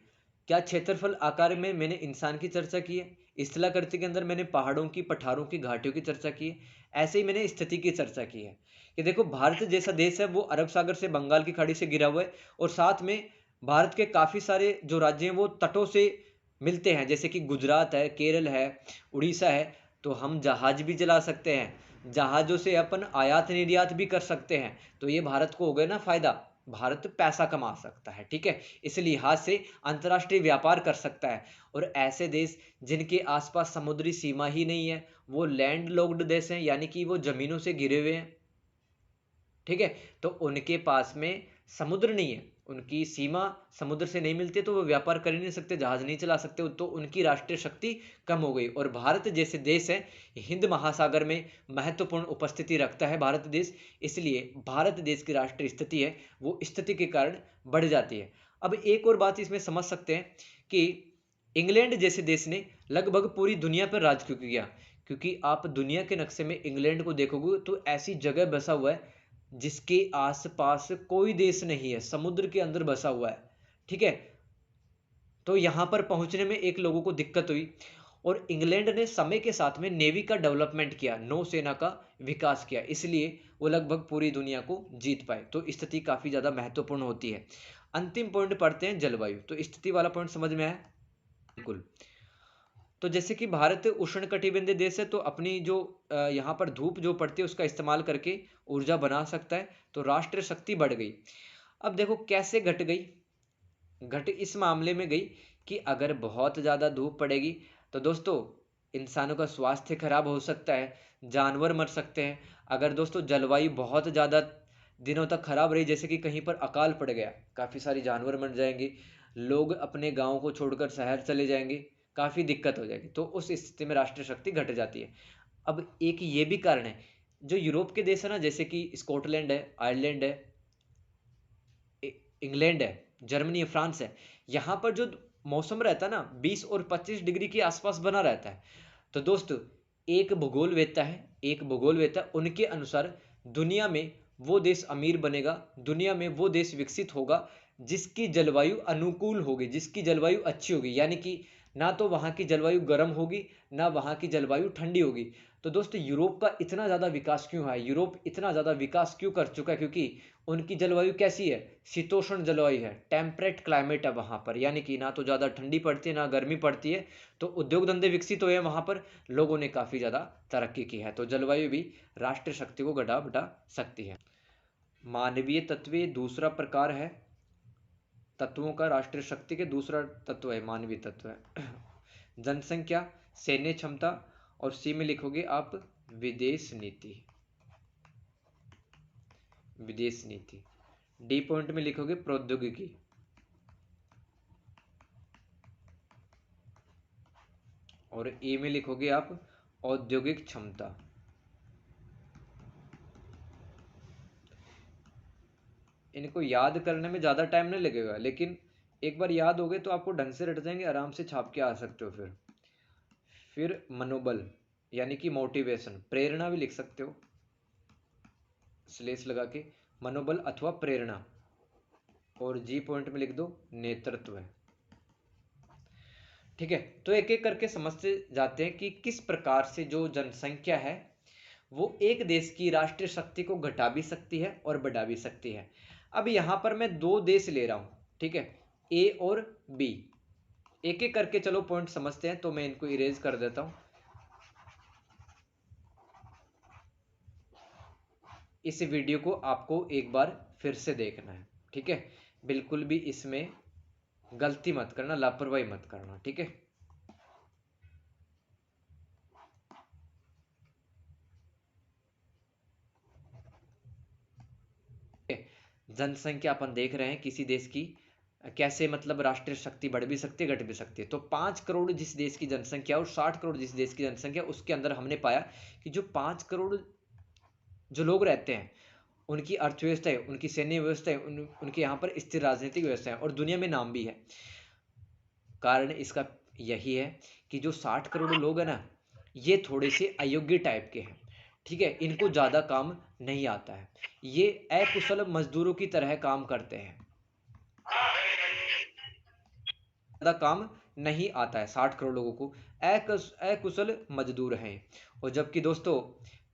क्या क्षेत्रफल आकार में मैंने इंसान की चर्चा की है, स्थलाकृति के अंदर मैंने पहाड़ों की, पठारों की, घाटियों की चर्चा की है। ऐसे ही मैंने स्थिति की चर्चा की है कि देखो भारत जैसा देश है वो अरब सागर से, बंगाल की खाड़ी से घिरा हुआ है, और साथ में भारत के काफी सारे जो राज्य हैं वो तटों से मिलते हैं, जैसे कि गुजरात है, केरल है, उड़ीसा है। तो हम जहाज भी चला सकते हैं, जहाजों से अपन आयात निर्यात भी कर सकते हैं। तो ये भारत को हो गया ना फायदा, भारत पैसा कमा सकता है, ठीक है। इस लिहाज से अंतरराष्ट्रीय व्यापार कर सकता है। और ऐसे देश जिनके आसपास समुद्री सीमा ही नहीं है, वो लैंड लॉक्ड देश हैं, यानी कि वो जमीनों से घिरे हुए हैं, ठीक है। तो उनके पास में समुद्र नहीं है, उनकी सीमा समुद्र से नहीं मिलती, तो वो व्यापार कर ही नहीं सकते, जहाज नहीं चला सकते, तो उनकी राष्ट्रीय शक्ति कम हो गई। और भारत जैसे देश है, हिंद महासागर में महत्वपूर्ण उपस्थिति रखता है भारत देश, इसलिए भारत देश की राष्ट्रीय स्थिति है वो स्थिति के कारण बढ़ जाती है। अब एक और बात इसमें समझ सकते हैं कि इंग्लैंड जैसे देश ने लगभग पूरी दुनिया पर राज क्यों किया, क्योंकि आप दुनिया के नक्शे में इंग्लैंड को देखोगे तो ऐसी जगह बसा हुआ है जिसके आसपास कोई देश नहीं है, समुद्र के अंदर बसा हुआ है, ठीक है। तो यहां पर पहुंचने में एक लोगों को दिक्कत हुई, और इंग्लैंड ने समय के साथ में नेवी का डेवलपमेंट किया, नौसेना का विकास किया, इसलिए वो लगभग पूरी दुनिया को जीत पाए। तो स्थिति काफी ज्यादा महत्वपूर्ण होती है। अंतिम पॉइंट पढ़ते हैं, जलवायु। तो स्थिति वाला पॉइंट समझ में आया? बिल्कुल। तो जैसे कि भारत उष्णकटिबंधीय देश है, तो अपनी जो यहाँ पर धूप जो पड़ती है उसका इस्तेमाल करके ऊर्जा बना सकता है, तो राष्ट्रीय शक्ति बढ़ गई। अब देखो कैसे घट गई, घट इस मामले में गई कि अगर बहुत ज़्यादा धूप पड़ेगी तो दोस्तों इंसानों का स्वास्थ्य खराब हो सकता है, जानवर मर सकते हैं। अगर दोस्तों जलवायु बहुत ज़्यादा दिनों तक खराब रही, जैसे कि कहीं पर अकाल पड़ गया, काफ़ी सारी जानवर मर जाएंगे, लोग अपने गाँव को छोड़कर शहर चले जाएंगे, काफ़ी दिक्कत हो जाएगी, तो उस स्थिति में राष्ट्रीय शक्ति घट जाती है। अब एक ये भी कारण है, जो यूरोप के देश है ना, जैसे कि स्कॉटलैंड है, आयरलैंड है, इंग्लैंड है, जर्मनी है, फ्रांस है, यहाँ पर जो मौसम रहता है ना 20 और 25 डिग्री के आसपास बना रहता है। तो दोस्त एक भूगोलवेत्ता है, एक भूगोलवेत्ता उनके अनुसार दुनिया में वो देश अमीर बनेगा, दुनिया में वो देश विकसित होगा जिसकी जलवायु अनुकूल होगी, जिसकी जलवायु अच्छी होगी, यानी कि ना तो वहाँ की जलवायु गर्म होगी, ना वहाँ की जलवायु ठंडी होगी। तो दोस्तों यूरोप का इतना ज़्यादा विकास क्यों है, यूरोप इतना ज़्यादा विकास क्यों कर चुका है, क्योंकि उनकी जलवायु कैसी है, शीतोष्ण जलवायु है, टेम्परेट क्लाइमेट है वहाँ पर, यानी कि ना तो ज़्यादा ठंडी पड़ती है ना गर्मी पड़ती है। तो उद्योग धंधे विकसित हुए हैं वहाँ पर, लोगों ने काफ़ी ज़्यादा तरक्की की है, तो जलवायु भी राष्ट्रीय शक्ति को घटा बढ़ा सकती है। मानवीय तत्व दूसरा प्रकार है तत्वों का, राष्ट्रीय शक्ति के दूसरा तत्व है मानवीय तत्व है। जनसंख्या, सैन्य क्षमता, और सी में लिखोगे आप विदेश नीति, विदेश नीति। डी पॉइंट में लिखोगे प्रौद्योगिकी, और ए में लिखोगे आप औद्योगिक क्षमता। इनको याद करने में ज़्यादा टाइम नहीं लगेगा, लेकिन एक बार याद हो गए तो आपको ढंग से रट जाएंगे, आराम से छाप के आ सकते हो। फिर मनोबल यानी कि मोटिवेशन, प्रेरणा भी लिख सकते हो स्लेश लगा के, मनोबल अथवा प्रेरणा। और जी पॉइंट में लिख दो नेतृत्व है। ठीक है, तो एक एक करके समझते जाते हैं कि किस प्रकार से जो जनसंख्या है वो एक देश की राष्ट्रीय शक्ति को घटा भी सकती है और बढ़ा भी सकती है। अब यहां पर मैं दो देश ले रहा हूं, ठीक है, ए और बी। एक एक करके चलो पॉइंट समझते हैं, तो मैं इनको इरेज कर देता हूं। इस वीडियो को आपको एक बार फिर से देखना है, ठीक है, बिल्कुल भी इसमें गलती मत करना, लापरवाही मत करना, ठीक है। जनसंख्या अपन देख रहे हैं किसी देश की कैसे मतलब राष्ट्रीय शक्ति बढ़ भी सकती है, घट भी सकती है। तो 5 करोड़ जिस देश की जनसंख्या और 60 करोड़ जिस देश की जनसंख्या, उसके अंदर हमने पाया कि जो 5 करोड़ जो लोग रहते हैं उनकी अर्थव्यवस्था है, उनकी सैन्य व्यवस्था है, उनके यहाँ पर स्थिर राजनीतिक व्यवस्था है और दुनिया में नाम भी है। कारण इसका यही है कि जो 60 करोड़ लोग हैं ना, ये थोड़े से अयोग्य टाइप के हैं, ठीक है, इनको ज़्यादा काम नहीं आता है, ये अकुशल मजदूरों की तरह काम करते हैं, ज़्यादा काम नहीं आता है 60 करोड़ लोगों को, अकुशल मजदूर हैं। और जबकि दोस्तों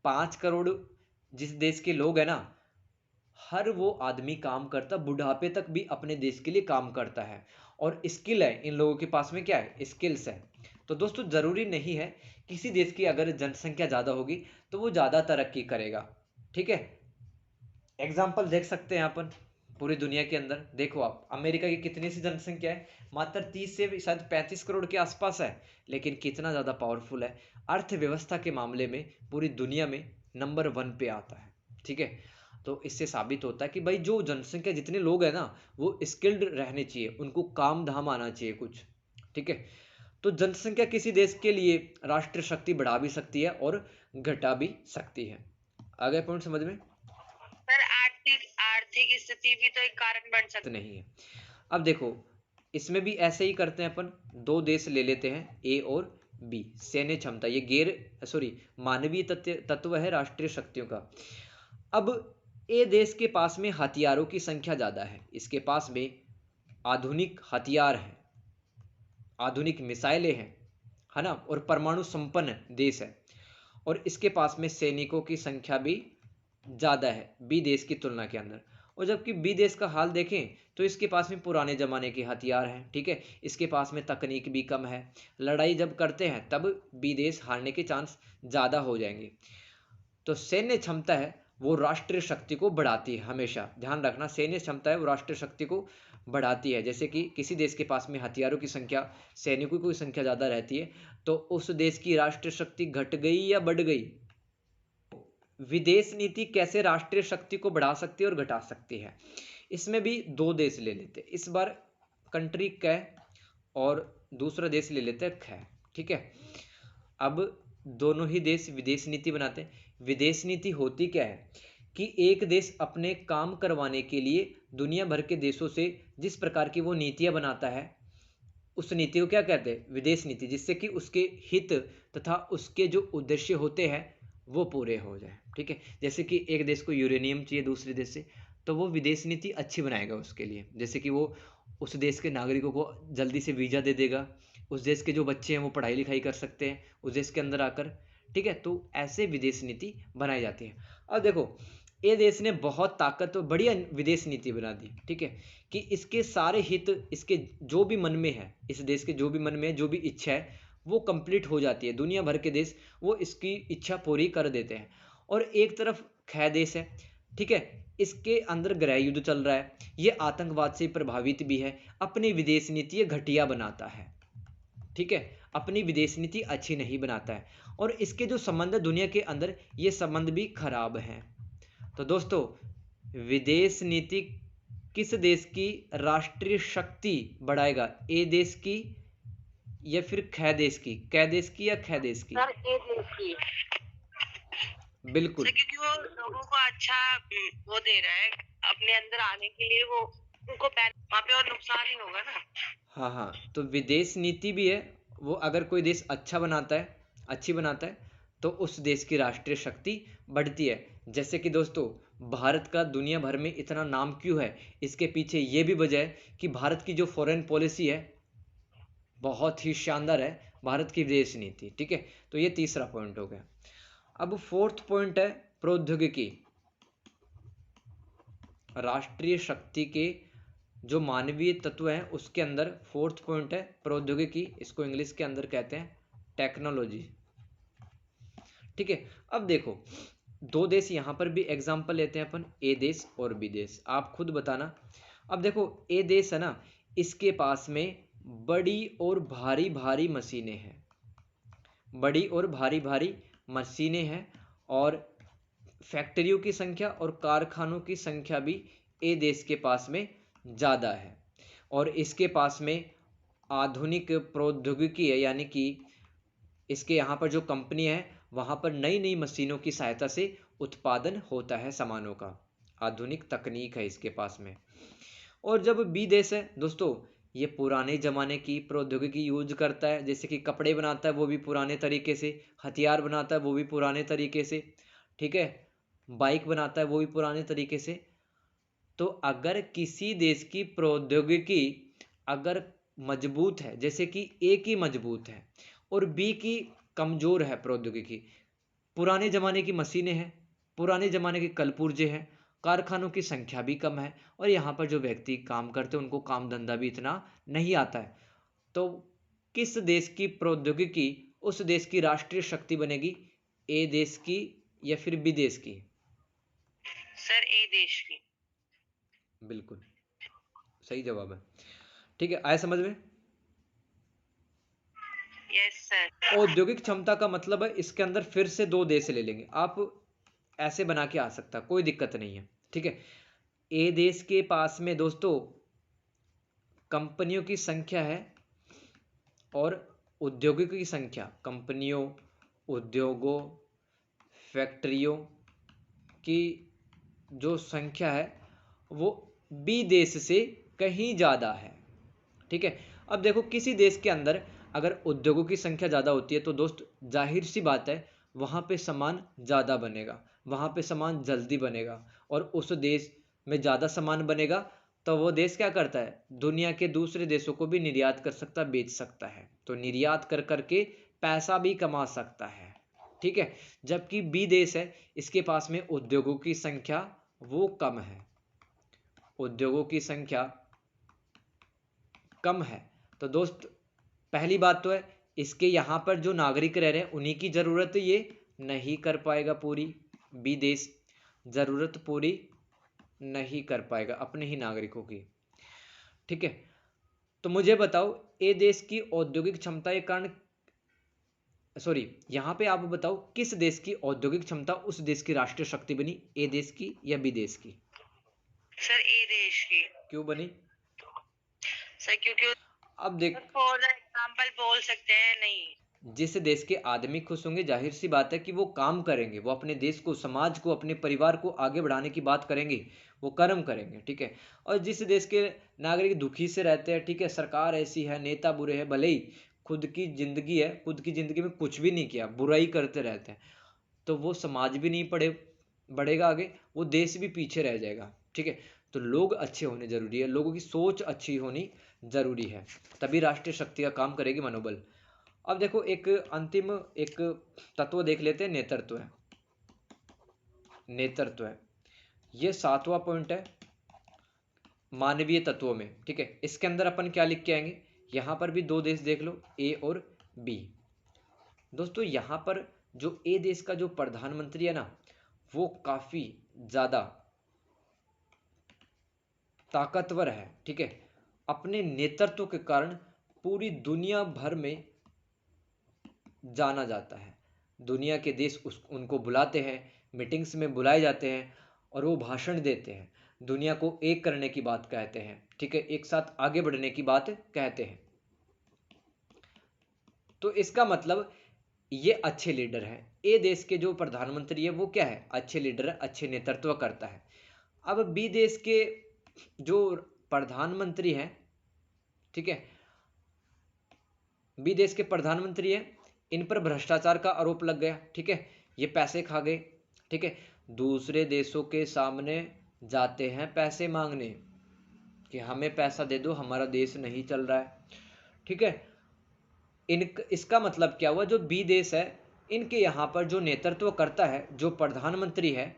5 करोड़ जिस देश के लोग हैं ना, हर वो आदमी काम करता, बुढ़ापे तक भी अपने देश के लिए काम करता है, और स्किल है इन लोगों के पास में, क्या है, स्किल्स है। तो दोस्तों जरूरी नहीं है किसी देश की अगर जनसंख्या ज्यादा होगी तो वो ज्यादा तरक्की करेगा, ठीक है। एग्जाम्पल देख सकते हैं अपन पूरी दुनिया के अंदर, देखो आप अमेरिका की कितनी सी जनसंख्या है, मात्र 30 से शायद 35 करोड़ के आसपास है, लेकिन कितना ज्यादा पावरफुल है, अर्थव्यवस्था के मामले में पूरी दुनिया में नंबर 1 पे आता है, ठीक है। तो इससे साबित होता है कि भाई जो जनसंख्या जितने लोग हैं ना वो स्किल्ड रहने चाहिए, उनको काम धाम आना चाहिए कुछ, ठीक है। तो जनसंख्या किसी देश के लिए राष्ट्रीय शक्ति बढ़ा भी सकती है और घटा भी सकती है। आगे पॉइंट समझ में? सर आर्थिक स्थिति भी तो एक कारण बन सकती नहीं है। अब देखो इसमें भी ऐसे ही करते हैं अपन, दो देश ले लेते हैं ए और बी। सैन्य क्षमता, ये मानवीय तत्व है राष्ट्रीय शक्तियों का। अब ए देश के पास में हथियारों की संख्या ज्यादा है, इसके पास में आधुनिक हथियार है, आधुनिक मिसाइलें हैं, है ना, और परमाणु संपन्न देश है, और इसके पास में सैनिकों की संख्या भी ज्यादा है बी देश की तुलना के अंदर। और जबकि बी देश का हाल देखें तो इसके पास में पुराने जमाने के हथियार हैं, ठीक है, इसके पास में तकनीक भी कम है, लड़ाई जब करते हैं तब बी देश हारने के चांस ज्यादा हो जाएंगे। तो सैन्य क्षमता है वो राष्ट्रीय शक्ति को बढ़ाती है, हमेशा ध्यान रखना, सैन्य क्षमता है वो राष्ट्रीय शक्ति को बढ़ाती है। जैसे कि किसी देश के पास में हथियारों की संख्या, सैनिकों की संख्या ज्यादा रहती है तो उस देश की राष्ट्रीय शक्ति घट गई या बढ़ गई। विदेश नीति कैसे राष्ट्रीय शक्ति को बढ़ा सकती है और घटा सकती है, इसमें भी दो देश ले लेते हैं इस बार, कंट्री क और दूसरा देश ले लेते हैं ख, ठीक है। अब दोनों ही देश विदेश नीति बनाते हैं। विदेश नीति होती क्या है कि एक देश अपने काम करवाने के लिए दुनिया भर के देशों से जिस प्रकार की वो नीतियां बनाता है उस नीति को क्या कहते हैं, विदेश नीति, जिससे कि उसके हित तथा उसके जो उद्देश्य होते हैं वो पूरे हो जाए, ठीक है। जैसे कि एक देश को यूरेनियम चाहिए दूसरे देश से, तो वो विदेश नीति अच्छी बनाएगा उसके लिए, जैसे कि वो उस देश के नागरिकों को जल्दी से वीजा दे देगा, उस देश के जो बच्चे हैं वो पढ़ाई लिखाई कर सकते हैं उस देश के अंदर आकर, ठीक है। तो ऐसे विदेश नीति बनाई जाती है। अब देखो ये देश ने बहुत ताकत और बढ़िया विदेश नीति बना दी, ठीक है, कि इसके सारे हित, इसके जो भी मन में है, इस देश के जो भी मन में है, जो भी इच्छा है वो कंप्लीट हो जाती है, दुनिया भर के देश वो इसकी इच्छा पूरी कर देते हैं। और एक तरफ ख देश है, ठीक है, इसके अंदर गृह युद्ध चल रहा है, ये आतंकवाद से प्रभावित भी है, अपनी विदेश नीति घटिया बनाता है, ठीक है, अपनी विदेश नीति अच्छी नहीं बनाता है, और इसके जो संबंध है दुनिया के अंदर, ये संबंध भी खराब हैं। तो दोस्तों, विदेश नीति किस देश की राष्ट्रीय शक्ति बढ़ाएगा? ए देश की या फिर ख देश की? क देश की या ख देश की? सर ए देश की। बिल्कुल। सर क्योंकि वो लोगों को अच्छा वो दे रहा है, अपने अंदर आने के लिए वो उनको वहाँ पे और नुकसान ही होगा ना। हाँ हाँ, तो विदेश नीति भी है, वो अगर कोई देश अच्छा बनाता है, अच्छी बनाता है, तो उस देश की राष्ट्रीय शक्ति बढ़ती है। जैसे कि दोस्तों, भारत का दुनिया भर में इतना नाम क्यों है? इसके पीछे ये भी वजह है कि भारत की जो फॉरेन पॉलिसी है बहुत ही शानदार है, भारत की विदेश नीति। ठीक है, तो ये तीसरा पॉइंट हो गया। अब फोर्थ पॉइंट है प्रौद्योगिकी। राष्ट्रीय शक्ति के जो मानवीय तत्व हैं उसके अंदर फोर्थ पॉइंट है प्रौद्योगिकी, इसको इंग्लिश के अंदर कहते हैं टेक्नोलॉजी। ठीक है, अब देखो, दो देश यहां पर भी एग्जांपल लेते हैं अपन, ए देश और बी देश, आप खुद बताना। अब देखो, ए देश है ना, इसके पास में बड़ी और भारी भारी मशीनें हैं, बड़ी और भारी भारी मशीनें हैं, और फैक्ट्रियों की संख्या और कारखानों की संख्या भी ए देश के पास में ज़्यादा है, और इसके पास में आधुनिक प्रौद्योगिकी है, यानी कि इसके यहाँ पर जो कंपनी है वहाँ पर नई नई मशीनों की सहायता से उत्पादन होता है सामानों का, आधुनिक तकनीक है इसके पास में। और जब बी देश है दोस्तों, ये पुराने ज़माने की प्रौद्योगिकी यूज करता है, जैसे कि कपड़े बनाता है वो भी पुराने तरीके से, हथियार बनाता है वो भी पुराने तरीके से, ठीक है, बाइक बनाता है वो भी पुराने तरीके से। तो अगर किसी देश की प्रौद्योगिकी अगर मजबूत है, जैसे कि ए की मजबूत है और बी की कमज़ोर है प्रौद्योगिकी, पुराने ज़माने की मशीनें हैं, पुराने ज़माने के कलपुर्जे हैं, कारखानों की संख्या भी कम है, और यहाँ पर जो व्यक्ति काम करते हैं उनको काम धंधा भी इतना नहीं आता है, तो किस देश की प्रौद्योगिकी उस देश की राष्ट्रीय शक्ति बनेगी? ए देश की या फिर बी देश की? सर ए देश की। बिल्कुल सही जवाब है। ठीक है, आया समझ में? Yes sir. औद्योगिक क्षमता का मतलब है इसके अंदर फिर से दो देश ले लेंगे, आप ऐसे बना के आ सकता, कोई दिक्कत नहीं है। ठीक है, ए देश के पास में दोस्तों कंपनियों की संख्या है और उद्योगों की संख्या, कंपनियों, उद्योगों, फैक्ट्रियों की जो संख्या है वो बी देश से कहीं ज़्यादा है। ठीक है, अब देखो, किसी देश के अंदर अगर उद्योगों की संख्या ज़्यादा होती है तो दोस्त जाहिर सी बात है वहाँ पे सामान ज़्यादा बनेगा, वहाँ पे सामान जल्दी बनेगा, और उस देश में ज़्यादा सामान बनेगा तो वो देश क्या करता है, दुनिया के दूसरे देशों को भी निर्यात कर सकता, बेच सकता है, तो निर्यात कर करके पैसा भी कमा सकता है। ठीक है, जबकि बी देश है, इसके पास में उद्योगों की संख्या वो कम है, उद्योगों की संख्या कम है। तो दोस्त, पहली बात तो है इसके यहाँ पर जो नागरिक रह रहे हैं उन्हीं की ज़रूरत ये नहीं कर पाएगा पूरी, बी देश ज़रूरत पूरी नहीं कर पाएगा अपने ही नागरिकों की। ठीक है, तो मुझे बताओ, ए देश की औद्योगिक क्षमता के कारण, सॉरी, यहाँ पे आप बताओ किस देश की औद्योगिक क्षमता उस देश की राष्ट्रीय शक्ति बनी, ए देश की या बी देश की? सर ए देश की। क्यों बनी? सर क्योंकि अब देख, फॉर एग्जाम्पल बोल सकते हैं नहीं। जिस देश के आदमी खुश होंगे जाहिर सी बात है कि वो काम करेंगे, वो अपने देश को, समाज को, अपने परिवार को आगे बढ़ाने की बात करेंगे, वो कर्म करेंगे। ठीक है, और जिस देश के नागरिक दुखी से रहते हैं, ठीक है, सरकार ऐसी है, नेता बुरे हैं, भले ही खुद की जिंदगी है, खुद की जिंदगी में कुछ भी नहीं किया, बुराई करते रहते हैं, तो वो समाज भी नहीं बढ़ेगा आगे, वो देश भी पीछे रह जाएगा। ठीक है, तो लोग अच्छे होने जरूरी है, लोगों की सोच अच्छी होनी जरूरी है, तभी राष्ट्रीय शक्ति का काम करेगी, मनोबल। अब देखो, एक अंतिम एक तत्व देख लेते हैं, नेतृत्व है। नेतृत्व है, ये सातवां पॉइंट है मानवीय तत्वों में। ठीक है, इसके अंदर अपन क्या लिख के आएंगे, यहां पर भी दो देश देख लो, ए और बी। दोस्तों, यहां पर जो ए देश का जो प्रधानमंत्री है ना, वो काफी ज्यादा ताकतवर है। ठीक है, अपने नेतृत्व के कारण पूरी दुनिया भर में जाना जाता है। दुनिया के देश उनको बुलाते हैं, मीटिंग्स में बुलाए जाते हैं और वो भाषण देते हैं, दुनिया को एक करने की बात कहते हैं, ठीक है, एक साथ आगे बढ़ने की बात कहते हैं। तो इसका मतलब ये अच्छे लीडर हैं। ए देश के जो प्रधानमंत्री है वो क्या है, अच्छे लीडर है, अच्छे नेतृत्व करता है। अब बी देश के जो प्रधानमंत्री हैं, ठीक है, बी देश के प्रधानमंत्री हैं, इन पर भ्रष्टाचार का आरोप लग गया, ठीक है, ये पैसे खा गए, ठीक है, दूसरे देशों के सामने जाते हैं पैसे मांगने कि हमें पैसा दे दो, हमारा देश नहीं चल रहा है, ठीक है। इसका मतलब क्या हुआ, जो बी देश है इनके यहाँ पर जो नेतृत्व करता है, जो प्रधानमंत्री है,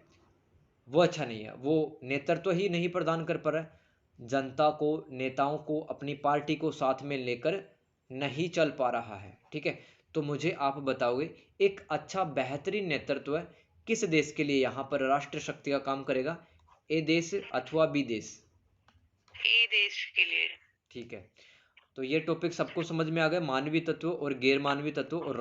वो अच्छा नहीं है, वो नेतृत्व ही नहीं प्रदान कर पा रहा है, जनता को, नेताओं को, अपनी पार्टी को साथ में लेकर नहीं चल पा रहा है, ठीक है। तो मुझे आप बताओगे एक अच्छा बेहतरीन नेतृत्व है किस देश के लिए यहाँ पर राष्ट्र शक्ति का काम करेगा, ए देश अथवा बी देश? ए देश के लिए। ठीक है, तो ये टॉपिक सबको समझ में आ गया, मानवीय तत्व और गैर मानवीय तत्व और